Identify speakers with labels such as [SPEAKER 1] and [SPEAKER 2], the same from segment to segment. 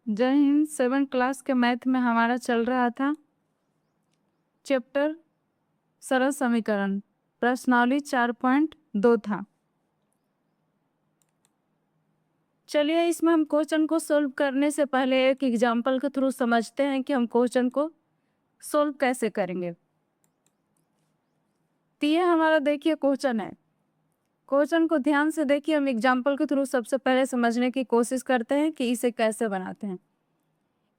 [SPEAKER 1] जय हिंद। 7 क्लास के मैथ में हमारा चल रहा था चैप्टर सरल समीकरण, प्रश्नावली 4.2 था। चलिए इसमें हम क्वेश्चन को सोल्व करने से पहले एक एग्जाम्पल के थ्रू समझते हैं कि हम क्वेश्चन को सोल्व कैसे करेंगे। तो ये हमारा देखिए क्वेश्चन है। क्वेश्चन को ध्यान से देखिए, हम एग्जाम्पल के थ्रू सबसे पहले समझने की कोशिश करते हैं कि इसे कैसे बनाते हैं।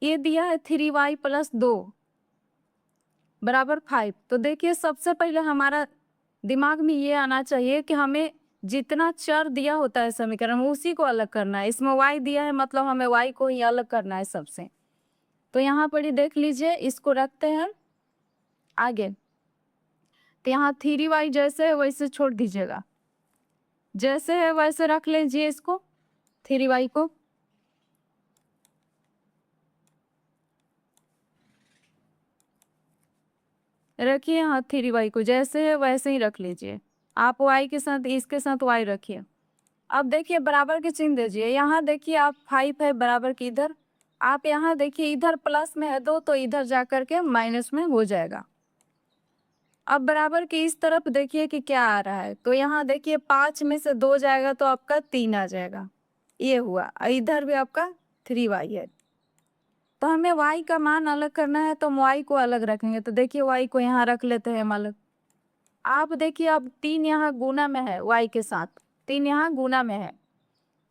[SPEAKER 1] ये दिया है 3y + 2 = 5। तो देखिए सबसे पहले हमारा दिमाग में ये आना चाहिए कि हमें जितना चर दिया होता है समीकरण में उसी को अलग करना है। इसमें y दिया है मतलब हमें y को ही अलग करना है सबसे। तो यहाँ पर ही देख लीजिए, इसको रखते हैं आगे। तो यहाँ 3y जैसे है वैसे छोड़ दीजिएगा, जैसे है वैसे रख लीजिए इसको 3y को। रखिए यहाँ 3y को जैसे है वैसे ही रख लीजिए। आप y के साथ इसके साथ y रखिए। अब देखिए बराबर के चिन्ह दीजिए। यहाँ देखिए आप 5 है बराबर की इधर, आप यहाँ देखिए इधर प्लस में है 2 तो इधर जा कर के माइनस में हो जाएगा। अब बराबर की इस तरफ देखिए कि क्या आ रहा है। तो यहाँ देखिए 5 में से 2 जाएगा तो आपका 3 आ जाएगा, ये हुआ। इधर भी आपका 3y है। तो हमें y का मान अलग करना है तो हम y को अलग रखेंगे। तो देखिए y को यहाँ रख लेते हैं हम अलग। आप देखिए अब 3 यहाँ गुना में है y के साथ, 3 यहाँ गुना में है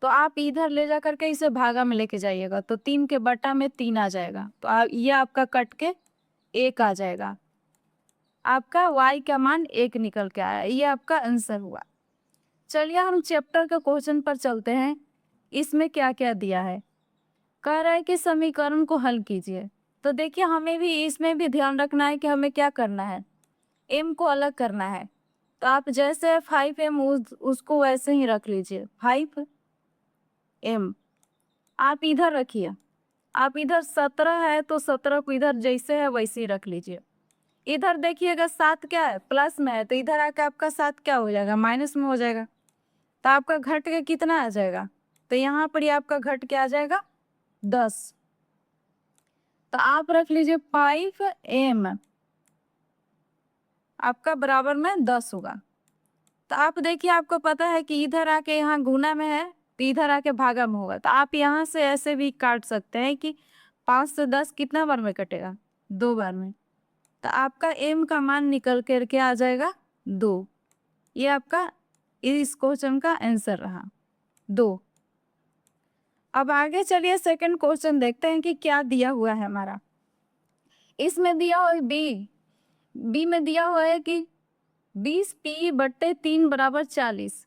[SPEAKER 1] तो आप इधर ले जा करके इसे भागा में लेके जाइएगा तो 3 के बटा में 3 आ जाएगा। तो ये आपका कट के 1 आ जाएगा। आपका y का मान 1 निकल के आया, ये आपका आंसर हुआ। चलिए हम चैप्टर के क्वेश्चन पर चलते हैं। इसमें क्या क्या दिया है, कह रहा है कि समीकरण को हल कीजिए। तो देखिए हमें भी इसमें भी ध्यान रखना है कि हमें क्या करना है, m को अलग करना है। तो आप जैसे 5m उसको वैसे ही रख लीजिए 5m। आप इधर रखिए, आप इधर 17 है तो 17 को इधर जैसे है वैसे ही रख लीजिए। इधर देखिएगा 7 क्या है, प्लस में है तो इधर आके आपका 7 क्या हो जाएगा, माइनस में हो जाएगा। तो आपका घट के कितना आ जाएगा, तो यहाँ पर ही आपका घट के आ जाएगा 10। तो आप रख लीजिए 5m आपका बराबर में 10 होगा। तो आप देखिए आपको पता है कि इधर आके यहाँ गुना में है तो इधर आके भागा में होगा। तो आप यहाँ से ऐसे भी काट सकते हैं कि 5 से 10 कितना बार में कटेगा, 2 बार में। तो आपका m का मान निकल करके आ जाएगा 2। ये आपका इस क्वेश्चन का आंसर रहा 2। अब आगे चलिए सेकंड क्वेश्चन देखते हैं कि क्या दिया हुआ है हमारा। इसमें दिया हुआ है बी में दिया हुआ है कि 20p/3 = 40।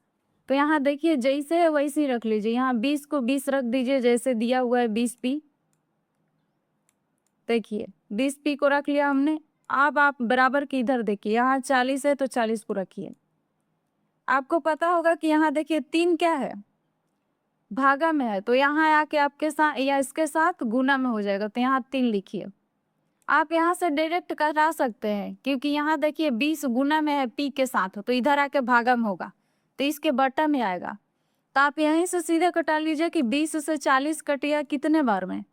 [SPEAKER 1] तो यहाँ देखिए जैसे है वैसे ही रख लीजिए। यहाँ 20 को 20 रख दीजिए जैसे दिया हुआ है 20p। देखिए 20p को रख लिया हमने। अब आप बराबर की इधर देखिए, यहाँ 40 है तो 40 को रखिए। आपको पता होगा कि यहाँ देखिए 3 क्या है, भागा में है तो यहाँ आके आपके साथ या इसके साथ गुना में हो जाएगा। तो यहाँ 3 लिखिए। आप यहाँ से डायरेक्ट करा सकते हैं क्योंकि यहाँ देखिए 20 गुना में है p के साथ तो इधर आके भागा में होगा तो इसके बटा में आएगा। तो आप यहीं से सीधे कटा लीजिए कि 20 से 40 कटिया कितने बार में,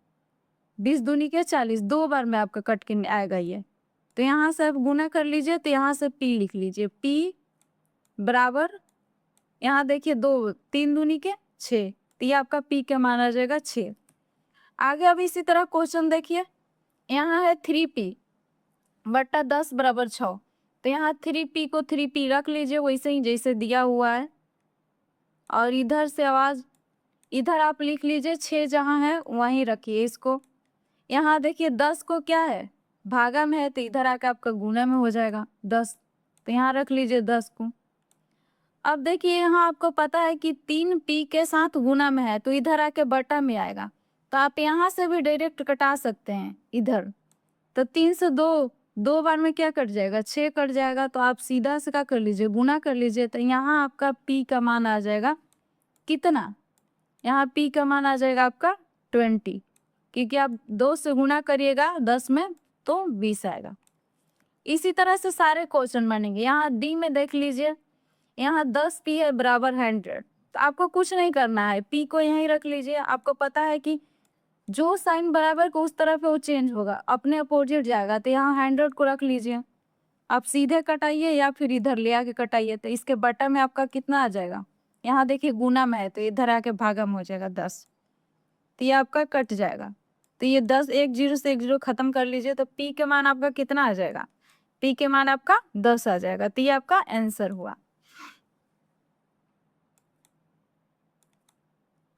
[SPEAKER 1] 20 दूनी के 40, 2 बार में आपका कट के आएगा ये। तो यहाँ से आप गुना कर लीजिए तो यहाँ से p लिख लीजिए, p बराबर यहाँ देखिए 2, 3 दूनी के 6 तो ये आपका p का मान आ जाएगा 6। आगे अब इसी तरह क्वेश्चन देखिए, यहाँ है 3p/10 = 6। तो यहाँ 3p को 3p रख लीजिए वैसे ही जैसे दिया हुआ है। और इधर से आवाज इधर आप लिख लीजिए 6 जहाँ है वहीं रखिए इसको। यहाँ देखिए 10 को क्या है, भागा में है तो इधर आकर आपका गुना में हो जाएगा 10। तो यहाँ रख लीजिए 10 को। अब देखिए यहाँ आपको पता है कि 3p के साथ गुना में है तो इधर आके बटा में आएगा। तो आप यहाँ से भी डायरेक्ट कटा सकते हैं इधर। तो 3 से 2 बार में क्या कट जाएगा, 6 कट जाएगा। तो आप सीधा से क्या कर लीजिए, गुना कर लीजिए। तो यहाँ आपका p का मान आ जाएगा कितना, यहाँ p का मान आ जाएगा आपका 20 क्योंकि आप 2 से गुना करिएगा 10 में तो 20 आएगा। इसी तरह से सारे क्वेश्चन बनेंगे। यहाँ डी में देख लीजिए, यहाँ 10p है बराबर 100। तो आपको कुछ नहीं करना है, p को यहीं रख लीजिए। आपको पता है कि जो साइन बराबर को उस तरफ है वो चेंज होगा, अपने अपोजिट जाएगा। तो यहाँ 100 को रख लीजिए, आप सीधे कटाइए या फिर इधर ले आके कटाइए। तो इसके बटा में आपका कितना आ जाएगा, यहाँ देखिए गुना में है तो इधर आके भागा में हो जाएगा 10, तो ये आपका कट जाएगा। तो ये 10 एक जीरो से एक जीरो खत्म कर लीजिए, तो पी के मान आपका कितना आ जाएगा, पी के मान आपका 10 आ जाएगा। तो ये आपका आंसर हुआ।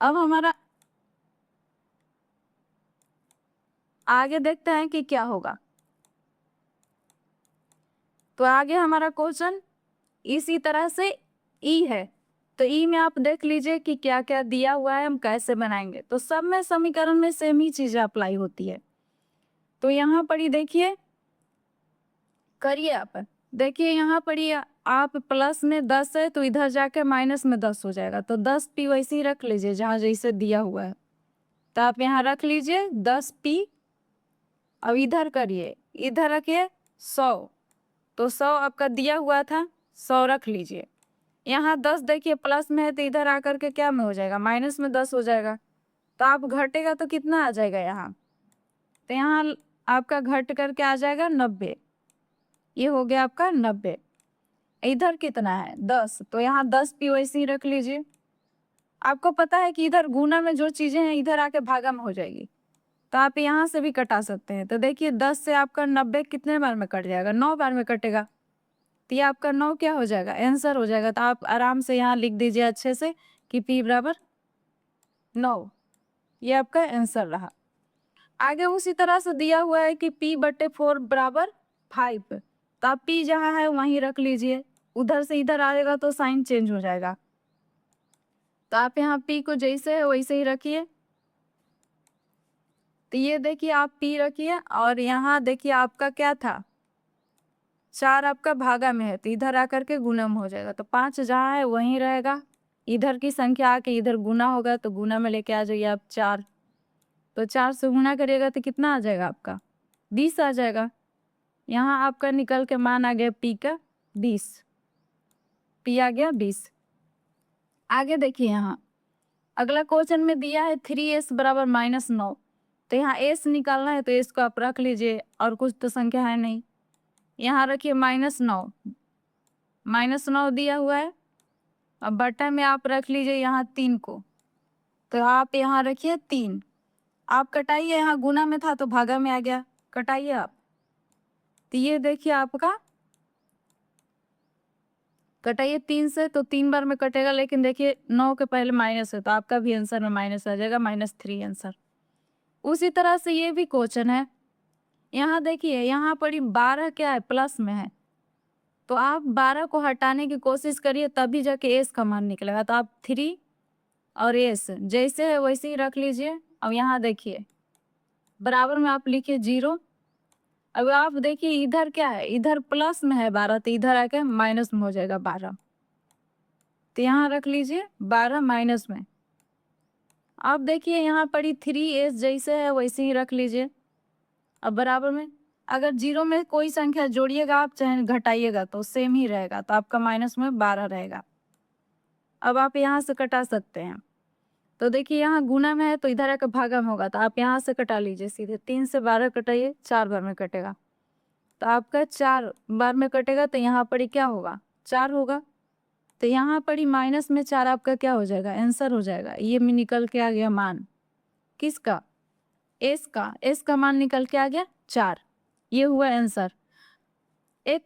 [SPEAKER 1] अब हमारा आगे देखते हैं कि क्या होगा। तो आगे हमारा क्वेश्चन इसी तरह से ई है, तो ई में आप देख लीजिए कि क्या क्या दिया हुआ है, हम कैसे बनाएंगे। तो सब में समीकरण में सेम ही चीजें अप्लाई होती है। तो यहाँ पर ही देखिए, करिए आप, देखिए यहाँ पर ही आप प्लस में 10 है तो इधर जाके माइनस में 10 हो जाएगा। तो 10 पी वैसे ही रख लीजिए जहाँ जैसे दिया हुआ है, तो आप यहाँ रख लीजिए 10 पी। अब इधर करिए, इधर रखिए 100, तो 100 आपका दिया हुआ था, 100 रख लीजिए। यहाँ 10 देखिए प्लस में है तो इधर आकर के क्या में हो जाएगा, माइनस में 10 हो जाएगा। तो आप घटेगा तो कितना आ जाएगा यहाँ, तो यहाँ आपका घट करके आ जाएगा 90, ये हो गया आपका 90। इधर कितना है 10, तो यहाँ 10 पी वैसे ही रख लीजिए। आपको पता है कि इधर गुना में जो चीजें हैं इधर आके भागा में हो जाएगी, तो आप यहाँ से भी कटा सकते हैं। तो देखिए 10 से आपका 90 कितने बार में कट जाएगा, 9 बार में कटेगा। तो ये आपका 9 क्या हो जाएगा, आंसर हो जाएगा। तो आप आराम से यहाँ लिख दीजिए अच्छे से कि P बराबर 9, ये आपका आंसर रहा। आगे उसी तरह से दिया हुआ है कि P/4 बराबर 5, तो आप P जहाँ है वहीं रख लीजिए, उधर से इधर आएगा तो साइन चेंज हो जाएगा। तो आप यहाँ P को जैसे है वैसे ही रखिए। तो ये देखिए आप P रखिए, और यहाँ देखिए आपका क्या था, 4 आपका भागा में है तो इधर आकर के गुना में हो जाएगा। तो 5 जहाँ है वहीं रहेगा, इधर की संख्या आके इधर गुना होगा तो गुना में लेके आ जाइए आप 4। तो 4 से गुना करिएगा तो कितना आ जाएगा आपका, 20 आ जाएगा। यहाँ आपका निकल के मान आ गया P का 20, P आ गया 20। आगे देखिए यहाँ अगला क्वेश्चन में दिया है 3s बराबर -9, तो यहाँ s निकालना है तो s को आप रख लीजिए, और कुछ तो संख्या है नहीं। यहाँ रखिए -9, -9 दिया हुआ है। अब बटा में आप रख लीजिए यहाँ 3 को, तो आप यहाँ रखिए 3। आप कटाइए, यहाँ गुना में था तो भागा में आ गया, कटाइए आप। तो ये देखिए आपका कटाइए 3 से, तो 3 बार में कटेगा, लेकिन देखिए 9 के पहले माइनस है तो आपका भी आंसर में माइनस आ जाएगा, -3 आंसर। उसी तरह से ये भी क्वेश्चन है। यहाँ देखिए यहाँ पर 12 क्या है, प्लस में है, तो आप 12 को हटाने की कोशिश करिए तभी जाके एस का मान निकलेगा। तो आप 3 और एस जैसे है वैसे ही रख लीजिए। अब यहाँ देखिए बराबर में आप लिखिए 0। अब आप देखिए इधर क्या है, इधर प्लस में है 12, तो इधर आके माइनस में हो जाएगा 12, तो यहाँ रख लीजिए 12 माइनस में। आप देखिए यहाँ पर 3s जैसे है वैसे ही रख लीजिए। अब बराबर में अगर 0 में कोई संख्या जोड़िएगा आप चाहे घटाइएगा तो सेम ही रहेगा, तो आपका माइनस में 12 रहेगा। अब आप यहाँ से कटा सकते हैं। तो देखिए यहाँ गुना में है तो इधर आकर भागा में होगा, तो आप यहाँ से कटा लीजिए सीधे। 3 से 12 कटाइए, 4 बार में कटेगा, तो आपका 4 बार में कटेगा, तो यहाँ पर ही क्या होगा, 4 होगा। तो यहाँ पर ही माइनस में 4 आपका क्या हो जाएगा, आंसर हो जाएगा। ये में निकल के आ गया मान किसका, एस का मान निकल के आ गया 4, ये हुआ आंसर। एक